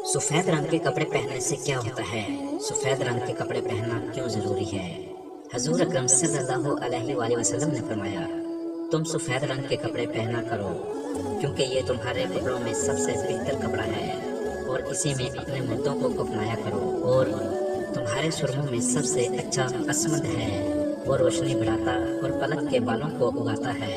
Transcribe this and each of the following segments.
सफ़ेद रंग के कपड़े पहनने से क्या होता है? सफ़ेद रंग के कपड़े पहनना क्यों ज़रूरी है? हजूर अकरम सल्लल्लाहु अलैहि वसल्लम ने फरमाया, तुम सफ़ेद रंग के कपड़े पहना करो क्योंकि ये तुम्हारे कपड़ों में सबसे बेहतर कपड़ा है और इसी में अपने मुद्दों को अपनाया करो और तुम्हारे सुरमों में सबसे अच्छा असमद है। वो रोशनी बढ़ाता और पलक के बालों को उगाता है।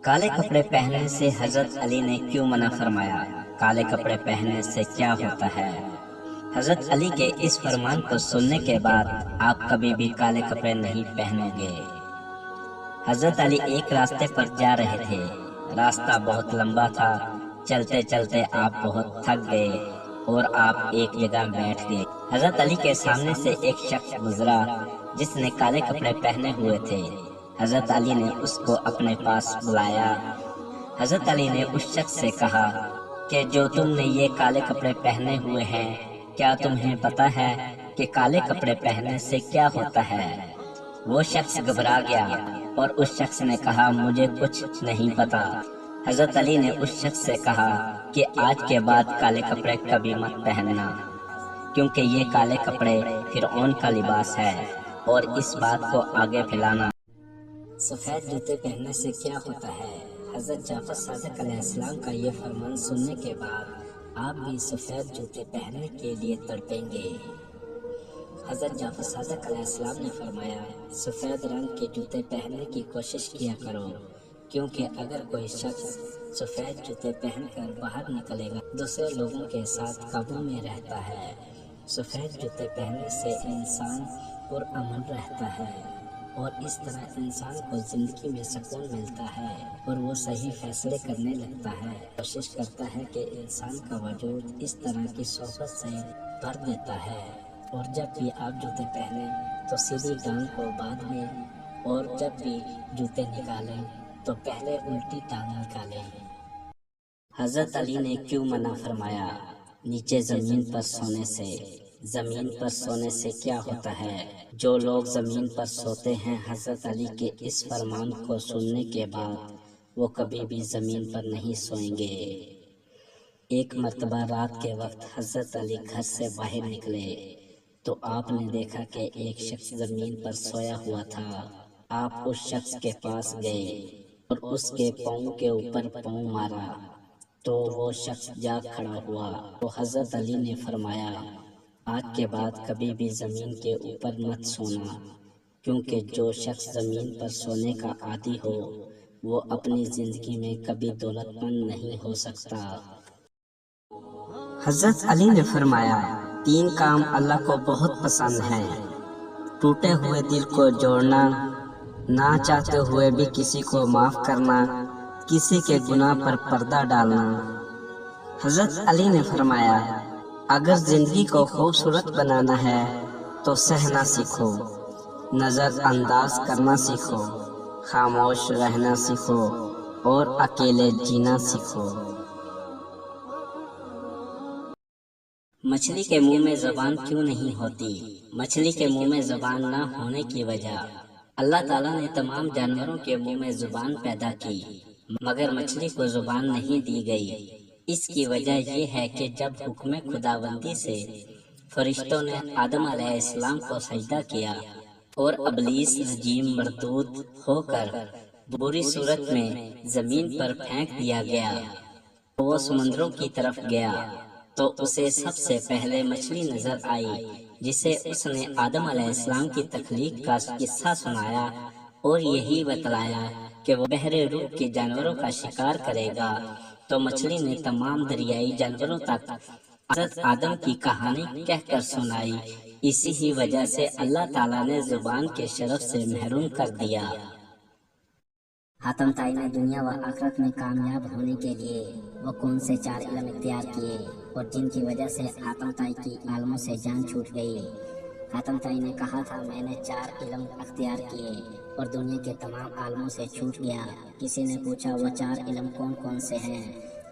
काले कपड़े पहनने से हजरत अली ने क्यों मना फरमाया? काले कपड़े पहनने से क्या होता है? हजरत अली के इस फरमान को सुनने के बाद आप कभी भी काले कपड़े नहीं पहनोगे। हजरत अली एक रास्ते पर जा रहे थे। रास्ता बहुत लंबा था। चलते चलते आप बहुत थक गए और आप एक जगह बैठ गए। हजरत अली के सामने से एक शख्स गुजरा जिसने काले कपड़े पहने हुए थे। हजरत अली ने उसको अपने पास बुलाया। हजरत अली ने उस शख्स से कहा कि जो तुमने ये काले कपड़े पहने हुए हैं, क्या तुम्हें पता है कि काले कपड़े पहनने से क्या होता है? वो शख्स घबरा गया और उस शख्स ने कहा, मुझे कुछ नहीं पता। हजरत अली ने उस शख्स से कहा कि आज के बाद काले कपड़े कभी मत पहनना, क्योंकि ये काले कपड़े फिरौन का लिबास है और इस बात को आगे फैलाना। सफ़ेद जूते पहनने से क्या होता है? हज़रत जाफ़र सादिक़ अलैहिस्सलाम का ये फरमान सुनने के बाद आप भी सफ़ेद जूते पहनने के लिए तड़पेंगे। हज़रत जाफ़र सादिक़ अलैहिस्सलाम ने फरमाया, सफ़ेद रंग के जूते पहनने की कोशिश किया करो, क्योंकि अगर कोई शख्स सफ़ेद जूते पहनकर बाहर निकलेगा, दूसरे लोगों के साथ काबू में रहता है। सफ़ेद जूते पहनने से इंसान पुरअमन रहता है और इस तरह इंसान को ज़िंदगी में सुकून मिलता है और वो सही फैसले करने लगता है। कोशिश करता है कि इंसान का वजूद इस तरह की सोहबत से भर देता है। और जब भी आप जूते पहने तो सीधी टांग को बाद में, और जब भी जूते निकालें तो पहले उल्टी टांग निकालें। हज़रत अली ने क्यों मना फरमाया नीचे ज़मीन पर सोने से? ज़मीन पर सोने से क्या होता है? जो लोग ज़मीन पर सोते हैं, हज़रत अली के इस फरमान को सुनने के बाद वो कभी भी ज़मीन पर नहीं सोएंगे। एक मर्तबा रात के वक्त हज़रत अली घर से बाहर निकले तो आपने देखा कि एक शख्स ज़मीन पर सोया हुआ था। आप उस शख्स के पास गए और उसके पाँव के ऊपर पाँव मारा तो वो शख्स जाग खड़ा हुआ। तो हज़रत अली ने फरमाया, आज के बाद कभी भी ज़मीन के ऊपर मत सोना, क्योंकि जो शख्स ज़मीन पर सोने का आदी हो वो अपनी ज़िंदगी में कभी दौलतमंद नहीं हो सकता। हज़रत अली ने फरमाया, 3 काम अल्लाह को बहुत पसंद हैं: टूटे हुए दिल को जोड़ना, ना चाहते हुए भी किसी को माफ़ करना, किसी के गुनाह पर पर्दा डालना। हज़रत अली ने फरमाया, अगर ज़िंदगी को खूबसूरत बनाना है तो सहना सीखो, नज़र अंदाज करना सीखो, खामोश रहना सीखो और अकेले जीना सीखो। मछली के मुंह में ज़बान क्यों नहीं होती? मछली के मुंह में ज़बान ना होने की वजह, अल्लाह ताला ने तमाम जानवरों के मुंह में ज़ुबान पैदा की, मगर मछली को ज़ुबान नहीं दी गई। इसकी वजह ये है कि जब हुक्म खुदाबंदी से फरिश्तों ने आदम अलैहिस्सलाम को सजदा किया और इब्लीस रजीम मरदूद होकर बुरी सूरत में ज़मीन पर फेंक दिया गया, तो वो समुद्रों की तरफ गया तो उसे सबसे पहले मछली नजर आई, जिसे उसने आदम अलैहिस्सलाम की तख्लीक का किस्सा सुनाया और यही बतलाया कि वो बहरे रूह के जानवरों का शिकार करेगा। तो मछली ने तमाम दरियाई जानवरों तक हज़रत आदम की कहानी कहकर सुनाई। इसी ही वजह से अल्लाह ताला ने जुबान के शरफ से महरूम कर दिया। हातम ताई ने दुनिया व आखिरत में कामयाब होने के लिए वो कौन से 4 इल्म इख्तियार किए और जिनकी वजह से हातम ताई की आलमों से जान छूट गई? हातम ताई ने कहा था, मैंने 4 इल्म अख्तियार किए और दुनिया के तमाम आलमों से छूट गया। किसी ने पूछा, वो 4 इल्म कौन कौन से हैं?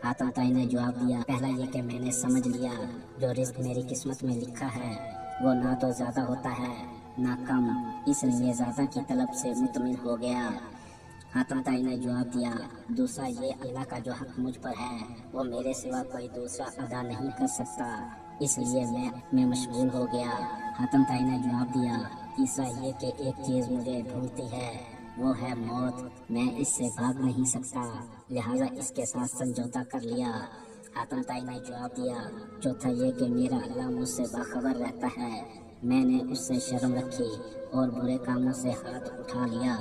हातम ताई ने जवाब दिया, पहला ये कि मैंने समझ लिया जो रिज़्क मेरी किस्मत में लिखा है वो ना तो ज़्यादा होता है ना कम, इसलिए ज़्यादा की तलब से मुतमिन हो गया हातम ताई ने जवाब दिया, दूसरा ये अल्लाह का जो हक मुझ पर है वो मेरे सिवा कोई दूसरा अदा नहीं कर सकता, इसलिए मैं मशगूल हो गया। हातम ताई ने जवाब दिया, तीसरा ये कि एक चीज़ मुझे ढूंढती है, वो है मौत, मैं इससे भाग नहीं सकता, लिहाजा इसके साथ समझौता कर लिया। हातम ताई ने जवाब दिया, चौथा ये कि मेरा अल्लाह मुझसे बाखबर रहता है। मैंने उससे शर्म रखी और बुरे कामों से हाथ उठा लिया।